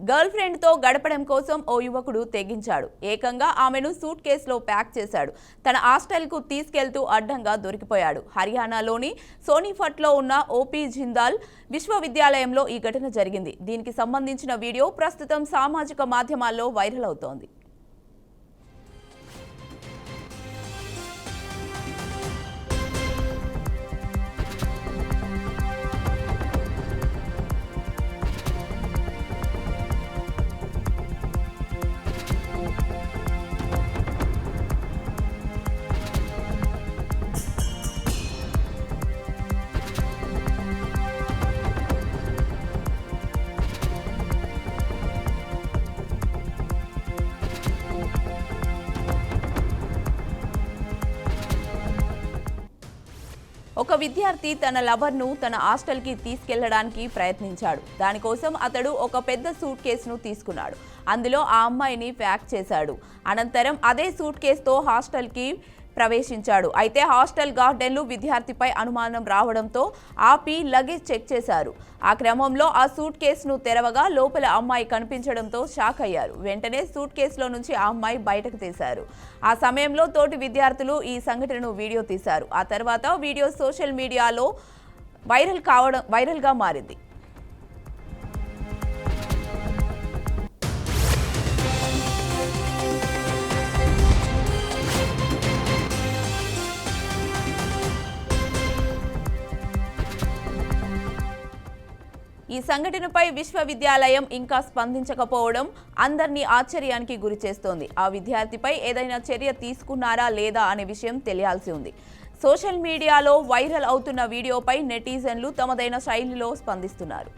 Girl friend తో గడపడం కోసం ఓ యువకుడు తెగించాడు. ఏకంగా ఆమెను సూట్ కేసులో ప్యాక్ చేశాడు. తన హాస్టల్ కు తీసుకెళ్తూ అడ్డంగా దొరికిపోయాడు. హర్యానాలోని సోనిపట్లో ఉన్న ఓపీ జిందాల్ విశ్వవిద్యాలయంలో ఈ ఘటన జరిగింది. దీనికి సంబంధించిన వీడియో ప్రస్తుతం సామాజిక మాధ్యమాల్లో వైరల్ అవుతోంది. ఒక విద్యార్థి తన లవర్ను తన హాస్టల్కి తీసుకెళ్లడానికి ప్రయత్నించాడు. దానికోసం అతడు ఒక పెద్ద సూట్ కేసును తీసుకున్నాడు. అందులో ఆ అమ్మాయిని ప్యాక్ చేశాడు. అనంతరం అదే సూట్ కేసుతో హాస్టల్కి ప్రవేశించాడు. అయితే హాస్టల్ గార్డెన్లు విద్యార్థిపై అనుమానం రావడంతో ఆపి లగేజ్ చెక్ చేశారు. ఆ క్రమంలో ఆ సూట్ కేసును తెరవగా లోపల అమ్మాయి కనిపించడంతో షాక్ అయ్యారు. వెంటనే సూట్ కేసులో నుంచి ఆ అమ్మాయి బయటకు తీశారు. ఆ సమయంలో తోటి విద్యార్థులు ఈ సంఘటనను వీడియో తీశారు. ఆ తర్వాత వీడియో సోషల్ మీడియాలో వైరల్గా మారింది. ఈ సంఘటనపై విశ్వవిద్యాలయం ఇంకా స్పందించకపోవడం అందరినీ ఆశ్చర్యానికి గురిచేస్తోంది. ఆ విద్యార్థిపై ఏదైనా చర్య తీసుకున్నారా లేదా అనే విషయం తెలియాల్సి ఉంది. సోషల్ మీడియాలో వైరల్ అవుతున్న వీడియోపై నెటిజన్లు తమదైన శైలిలో స్పందిస్తున్నారు.